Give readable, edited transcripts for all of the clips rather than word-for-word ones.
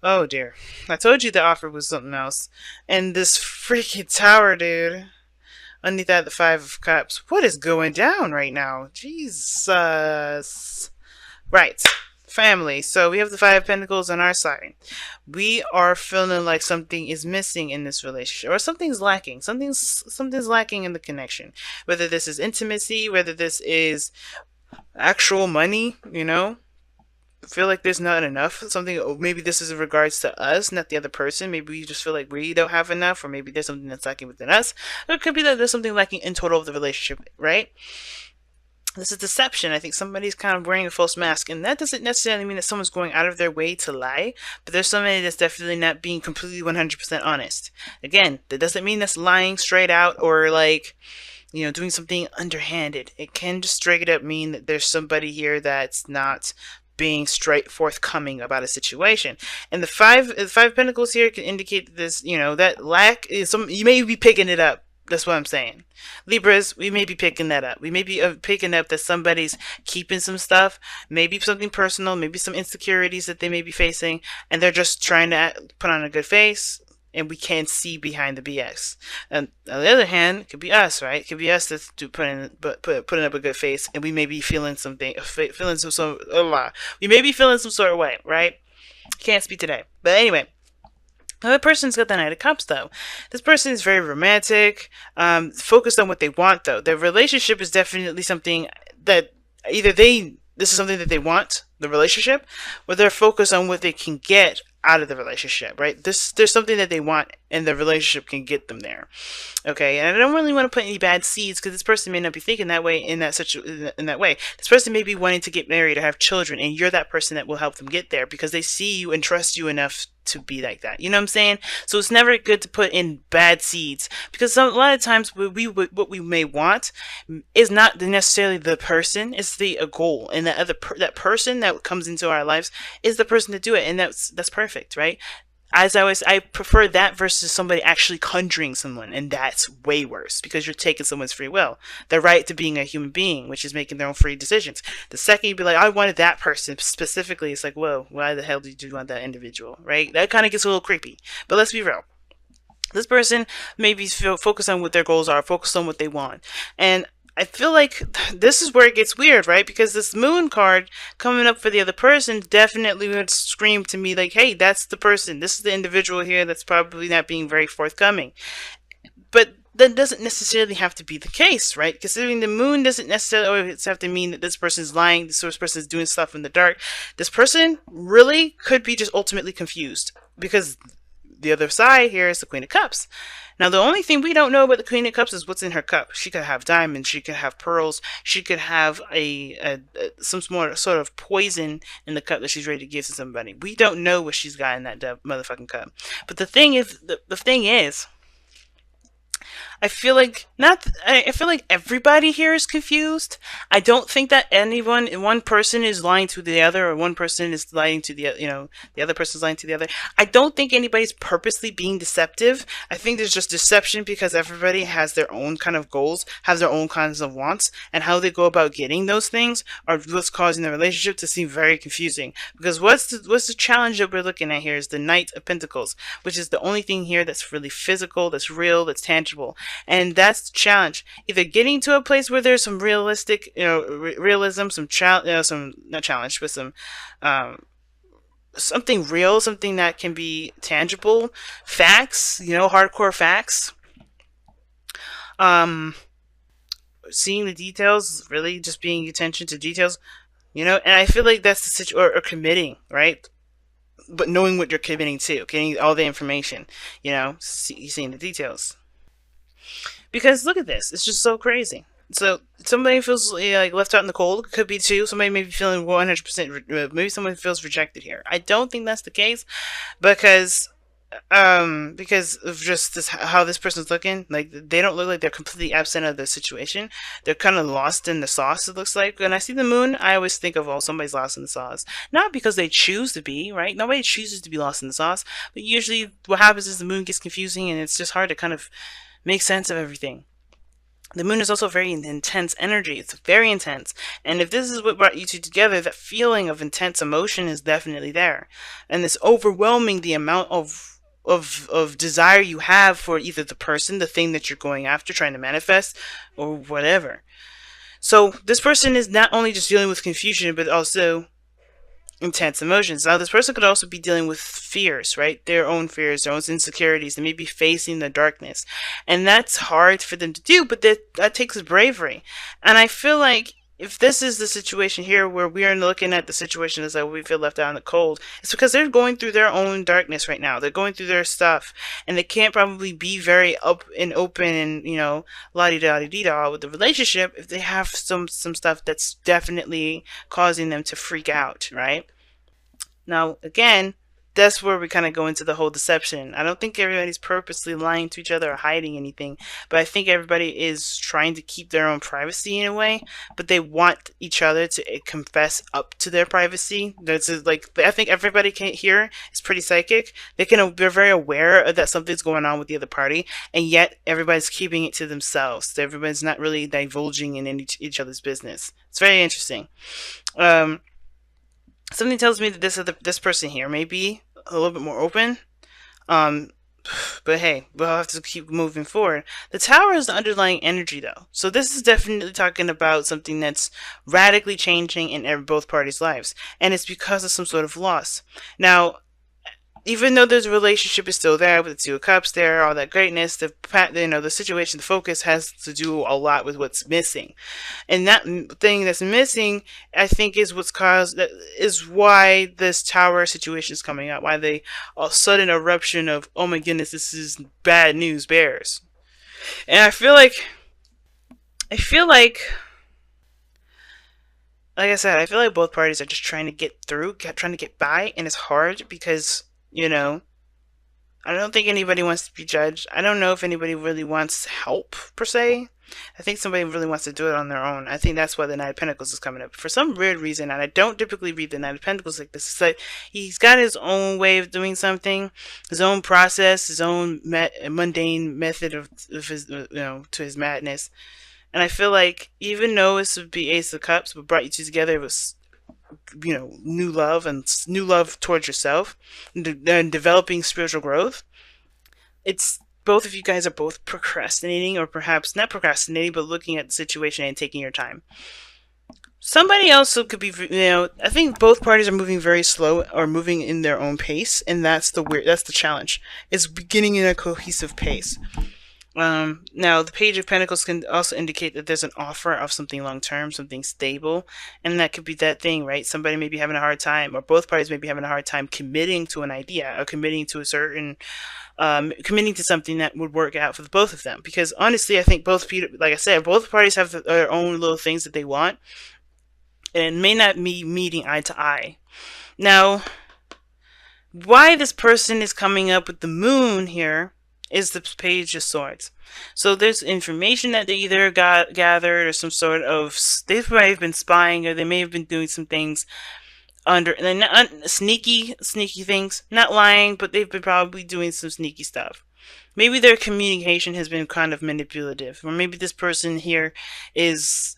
Oh dear. I told you the offer was something else. And this freaking tower, dude. Underneath that, the Five of Cups. What is going down right now? Jesus. Right. Family. So we have the Five of Pentacles on our side. We are feeling like something is missing in this relationship, or something's lacking. Something's lacking in the connection. Whether this is intimacy, whether this is actual money, feel like there's not enough. Something, maybe this is in regards to us, not the other person. Maybe we just feel like we don't have enough, or maybe there's something that's lacking within us. Or it could be that there's something lacking in total of the relationship, right? This is deception. I think somebody's kind of wearing a false mask, and that doesn't necessarily mean that someone's going out of their way to lie, but there's somebody that's definitely not being completely 100% honest. Again, that doesn't mean that's lying straight out, or like, doing something underhanded. It can just straight up mean that there's somebody here that's not being straight forthcoming about a situation. And the five pentacles here can indicate that this, that lack is some, you may be picking it up. That's what I'm saying. Libras, we may be picking that up. We may be picking up that somebody's keeping some stuff, maybe something personal, maybe some insecurities that they may be facing, and they're just trying to put on a good face, and we can't see behind the BS. And on the other hand, it could be us, right? It could be us that's putting up a good face, and we may be feeling something, we may be feeling some sort of way, right? Can't speak today, but anyway. Another person's got the Knight of Cups, though. This person is very romantic, focused on what they want, though. Their relationship is definitely something that this is something that they want, the relationship, or they're focused on what they can get out of the relationship, right? There's something that they want, and the relationship can get them there. Okay, and I don't really want to put any bad seeds, because this person may not be thinking that way in that way. This person may be wanting to get married or have children, and you're that person that will help them get there because they see you and trust you enough to be like that. You know what I'm saying? So it's never good to put in bad seeds, because a lot of times what we may want is not necessarily the person, it's the goal, and that person that comes into our lives is the person to do it, and that's perfect, right? As I prefer that versus somebody actually conjuring someone, and that's way worse because you're taking someone's free will, their right to being a human being, which is making their own free decisions. The second you'd be like, I wanted that person specifically, it's like, whoa, why the hell did you want that individual, right? That kind of gets a little creepy. But let's be real. This person maybe focused on what their goals are, focused on what they want, and I feel like this is where it gets weird, right? Because this moon card coming up for the other person definitely would scream to me like, hey, that's the person. This is the individual here that's probably not being very forthcoming. But that doesn't necessarily have to be the case, right? Considering the moon doesn't necessarily always have to mean that this person is lying, this person is doing stuff in the dark. This person really could be just ultimately confused, because the other side here is the Queen of Cups. Now, the only thing we don't know about the Queen of Cups is what's in her cup. She could have diamonds, she could have pearls, she could have some sort of poison in the cup that she's ready to give to somebody. We don't know what she's got in that motherfucking cup. But the thing is, I feel like everybody here is confused. I don't think that one person is lying to the other, or one person is lying to the other person's lying to the other. I don't think anybody's purposely being deceptive. I think there's just deception because everybody has their own kind of goals, has their own kinds of wants, and how they go about getting those things are what's causing the relationship to seem very confusing. Because what's the challenge that we're looking at here is the Knight of Pentacles, which is the only thing here that's really physical, that's real, that's tangible. And that's the challenge. Either getting to a place where there's some realistic, realism, some not challenge, but some something real, something that can be tangible, facts, hardcore facts. Seeing the details, really just paying attention to details, and I feel like that's the situation, or committing, right? But knowing what you're committing to, getting all the information, seeing the details. Because look at this, it's just so crazy. So somebody feels like left out in the cold. Could be two. Somebody may be feeling 100%. Maybe someone feels rejected here. I don't think that's the case, because of just how this person's looking. Like, they don't look like they're completely absent of the situation. They're kind of lost in the sauce, it looks like. When I see the moon, I always think of, oh, somebody's lost in the sauce. Not because they choose to be, right? Nobody chooses to be lost in the sauce. But usually what happens is the moon gets confusing, and it's just hard to kind of make sense of everything. The moon is also very intense energy. It's very intense. And if this is what brought you two together, that feeling of intense emotion is definitely there. And it's overwhelming the amount of desire you have for either the person, the thing that you're going after, trying to manifest, or whatever. So this person is not only just dealing with confusion, but also intense emotions. Now, this person could also be dealing with fears, right? Their own fears, their own insecurities. They may be facing the darkness. And that's hard for them to do, but that takes bravery. And I feel like if this is the situation here where we are looking at the situation as like we feel left out in the cold, it's because they're going through their own darkness right now. They're going through their stuff, and they can't probably be very up and open and la di da di da with the relationship if they have some stuff that's definitely causing them to freak out, right? Now, again, that's where we kind of go into the whole deception. I don't think everybody's purposely lying to each other or hiding anything, but I think everybody is trying to keep their own privacy in a way, but they want each other to confess up to their privacy. That's like, I think everybody here is pretty psychic. They're very aware that something's going on with the other party, and yet everybody's keeping it to themselves. So everybody's not really divulging in each other's business. It's very interesting. Something tells me that this person here may be a little bit more open. Um, but hey, we'll have to keep moving forward. The tower is the underlying energy, though. So this is definitely talking about something that's radically changing in both parties' lives. And it's because of some sort of loss. Now, even though there's a relationship is still there with the Two of Cups there, all that greatness, the situation, the focus has to do a lot with what's missing, and that thing that's missing, I think, is why this tower situation is coming up. Why they a sudden eruption of, oh my goodness, this is bad news bears, and I feel like, I feel like. Like I said, I feel like both parties are just trying to get through, trying to get by, and it's hard because I don't think anybody wants to be judged. I don't know if anybody really wants help, per se. I think somebody really wants to do it on their own. I think that's why the Knight of Pentacles is coming up. For some weird reason, and I don't typically read the Knight of Pentacles like this, it's like he's got his own way of doing something, his own process, his own mundane method of his, to his madness. And I feel like even though this would be Ace of Cups, but brought you two together, it was new love and new love towards yourself and developing spiritual growth. It's both of you guys are both procrastinating, or perhaps not procrastinating, but looking at the situation and taking your time. Somebody else could be, I think both parties are moving very slow or moving in their own pace, and that's the challenge. It's beginning in a cohesive pace. Now, the Page of Pentacles can also indicate that there's an offer of something long-term, something stable, and that could be that thing, right? Somebody may be having a hard time, or both parties may be having a hard time committing to an idea, or committing to committing to something that would work out for the both of them. Because honestly, I think like I said, both parties have their own little things that they want, and it may not be meeting eye to eye. Now, why this person is coming up with the moon here is the Page of Swords. So there's information that they either gathered, or some sort of, they may have been spying, or they may have been doing some things sneaky things, not lying, but they've been probably doing some sneaky stuff. Maybe their communication has been kind of manipulative, or maybe this person here is,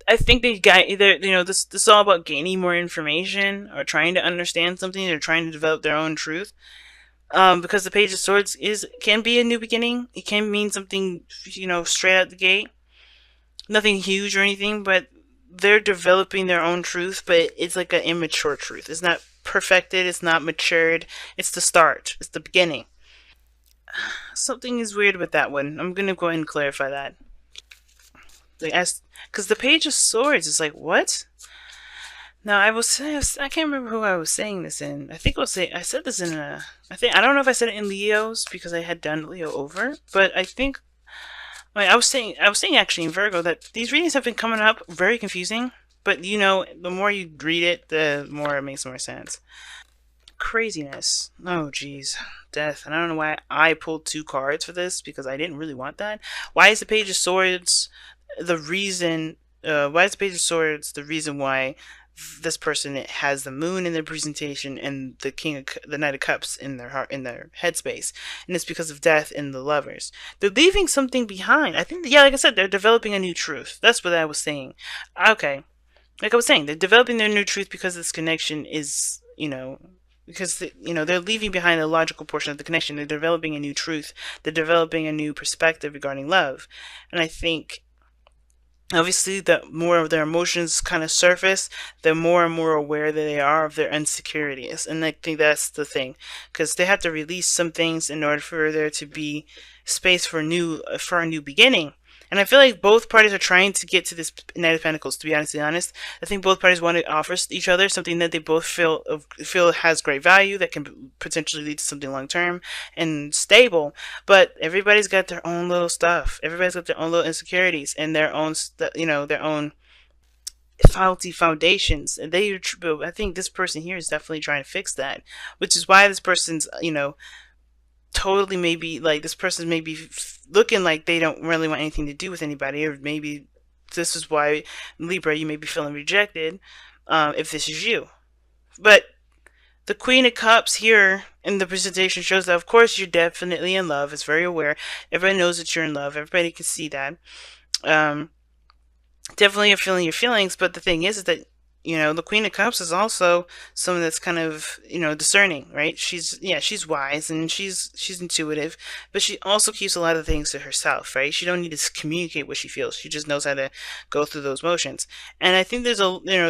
I think they got either, this is all about gaining more information, or trying to understand something, or trying to develop their own truth. Because the Page of Swords can be a new beginning. It can mean something, straight out the gate. Nothing huge or anything, but they're developing their own truth, but it's like an immature truth. It's not perfected, it's not matured. It's the start. It's the beginning. Something is weird with that one. I'm gonna go ahead and clarify that. Because the Page of Swords is like, what? Now, I can't remember who I was saying this in. I said this in I don't know if I said it in Leo's, because I had done Leo over, but I was saying actually in Virgo that these readings have been coming up very confusing, but the more you read it, the more it makes more sense. Craziness. Oh, geez. Death. And I don't know why I pulled 2 cards for this, because I didn't really want that. Why is the Page of Swords the reason, why this person has the moon in their presentation and the Knight of Cups in their heart, in their headspace, and it's because of death in the lovers. They're leaving something behind. I think, yeah, like I said, they're developing a new truth. That's what I was saying. Okay, like I was saying, they're developing their new truth because this connection is, because they're leaving behind a logical portion of the connection. They're developing a new truth. They're developing a new perspective regarding love, and I think obviously the more of their emotions kind of surface, the more and more aware that they are of their insecurities. And I think that's the thing, because they have to release some things in order for there to be space for a new beginning. And I feel like both parties are trying to get to this Knight of Pentacles. To be honest, I think both parties want to offer each other something that they both feel has great value, that can potentially lead to something long term and stable. But everybody's got their own little stuff. Everybody's got their own little insecurities and their own, their own faulty foundations. And I think this person here is definitely trying to fix that, which is why this person's, totally, maybe like this person may be looking like they don't really want anything to do with anybody, or maybe this is why, Libra, you may be feeling rejected, if this is you. But the Queen of Cups here in the presentation shows that, of course, you're definitely in love. It's very aware. Everybody knows that you're in love. Everybody can see that. Definitely you're feeling your feelings, but the thing is that, the Queen of Cups is also someone that's kind of, discerning, right? She's wise and she's intuitive, but she also keeps a lot of things to herself, right? She don't need to communicate what she feels. She just knows how to go through those motions. And I think there's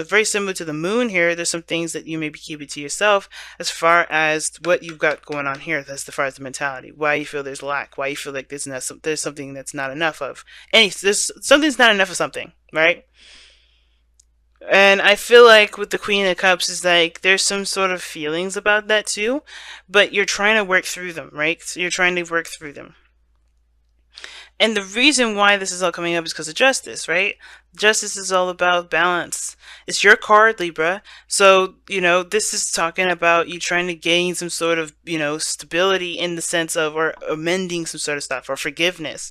very similar to the moon here. There's some things that you may be keeping to yourself as far as what you've got going on here. That's as far as the mentality, why you feel there's lack, why you feel like there's something that's not enough of. Something's not enough of something, right? And I feel like with the Queen of Cups is like there's some sort of feelings about that too, but you're trying to work through them, right? So you're trying to work through them. And the reason why this is all coming up is because of justice, right? Justice is all about balance. It's your card, Libra. So, this is talking about you trying to gain some sort of, stability in the sense of, or amending some sort of stuff, or forgiveness.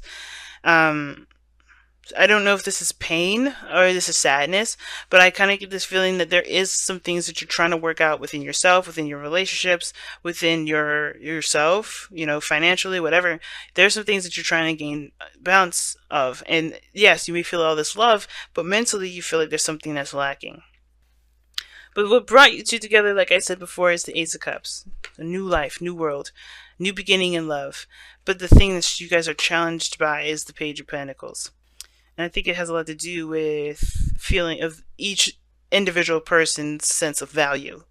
I don't know if this is pain or this is sadness, but I kind of get this feeling that there is some things that you're trying to work out within yourself, within your relationships, within yourself, financially, whatever. There's some things that you're trying to gain balance of. And yes, you may feel all this love, but mentally you feel like there's something that's lacking. But what brought you two together, like I said before, is the Ace of Cups. A new life, new world, new beginning in love. But the thing that you guys are challenged by is the Page of Pentacles. And I think it has a lot to do with feeling of each individual person's sense of value.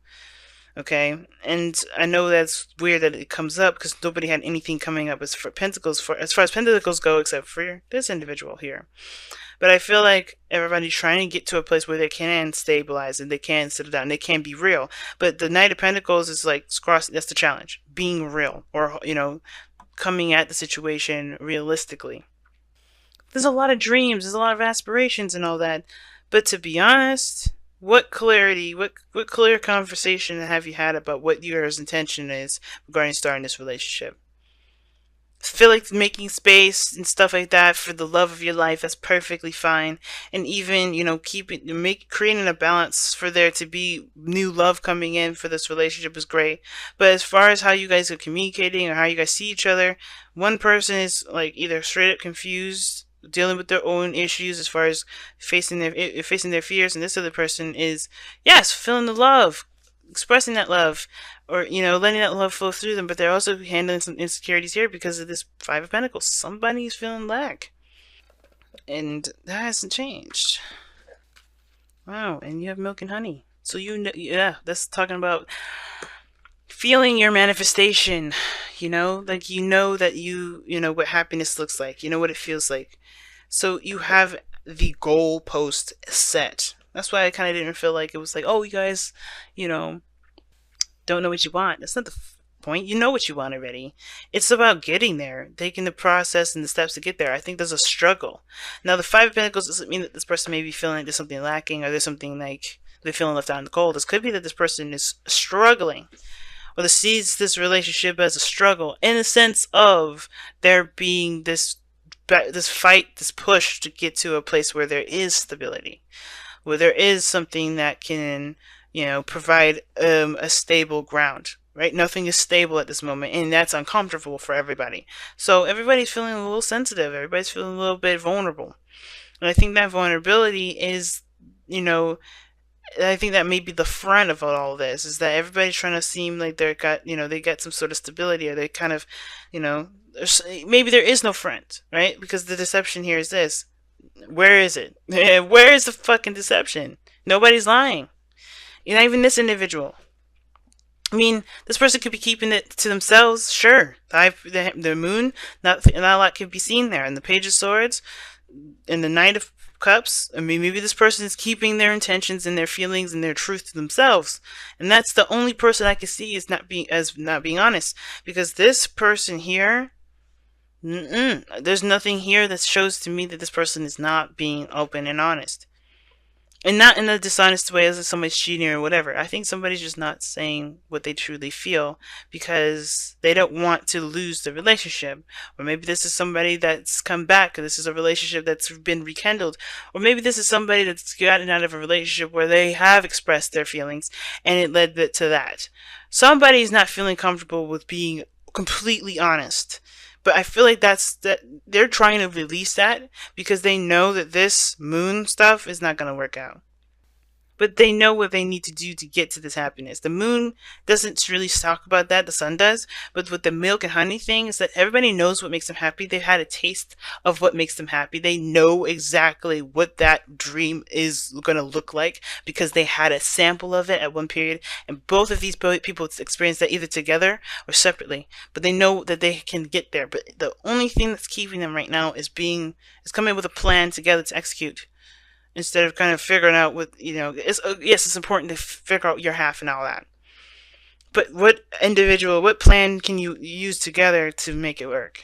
Okay? And I know that's weird that it comes up because nobody had anything coming up as far as Pentacles go, except for this individual here. But I feel like everybody's trying to get to a place where they can stabilize and they can settle down. They can be real. But the Knight of Pentacles is like, that's the challenge. Being real, or, coming at the situation realistically. There's a lot of dreams, there's a lot of aspirations and all that. But to be honest, what clear conversation have you had about what your intention is regarding starting this relationship? I feel like making space and stuff like that for the love of your life, that's perfectly fine. And even, creating a balance for there to be new love coming in for this relationship is great. But as far as how you guys are communicating or how you guys see each other, one person is like either straight up confused, dealing with their own issues as far as facing their fears, and this other person is, yes, feeling the love, expressing that love, or letting that love flow through them, but they're also handling some insecurities here because of this Five of Pentacles. Somebody's feeling lack, and that hasn't changed. Wow. And you have milk and honey, so yeah, that's talking about feeling your manifestation, like that you know what happiness looks like, what it feels like. So you have the goal post set. That's why I kind of didn't feel like it was like, oh, you guys, don't know what you want. That's not the point. You know what you want already. It's about getting there, taking the process and the steps to get there. I think there's a struggle. Now, the Five of Pentacles doesn't mean that this person may be feeling like there's something lacking or there's something like they're feeling left out in the cold. This could be that this person is struggling, or sees this relationship as a struggle in the sense of there being this fight, this push to get to a place where there is stability. where there is something that can, provide a stable ground. Right? Nothing is stable at this moment, and that's uncomfortable for everybody. So everybody's feeling a little sensitive. Everybody's feeling a little bit vulnerable. And I think that vulnerability is, you know, I think that may be the front of all this, is that everybody's trying to seem like they got some sort of stability, or they kind of, you know, maybe there is no front, right? Because the deception here is this. Where is it? Where is the fucking deception? Nobody's lying. Not even this individual. I mean, this person could be keeping it to themselves, sure. The moon, not a lot could be seen there. And the Page of Swords, and the Knight of Cups, I mean, maybe this person is keeping their intentions and their feelings and their truth to themselves. And that's the only person I can see as not being honest. Because this person here, there's nothing here that shows to me that this person is not being open and honest. And not in a dishonest way as if somebody's cheating or whatever. I think somebody's just not saying what they truly feel because they don't want to lose the relationship. Or maybe this is somebody that's come back, or this is a relationship that's been rekindled. Or maybe this is somebody that's gotten out of a relationship where they have expressed their feelings and it led to that. Somebody's not feeling comfortable with being completely honest. But I feel like that they're trying to release that because they know that this moon stuff is not going to work out. But they know what they need to do to get to this happiness. The moon doesn't really talk about that, the sun does. But with the milk and honey thing, is that everybody knows what makes them happy. They've had a taste of what makes them happy. They know exactly what that dream is going to look like because they had a sample of it at one period. And both of these people experience that either together or separately. But they know that they can get there. But the only thing that's keeping them right now is coming with a plan together to execute. Instead of kind of figuring out yes, it's important to figure out your half and all that. But what plan can you use together to make it work?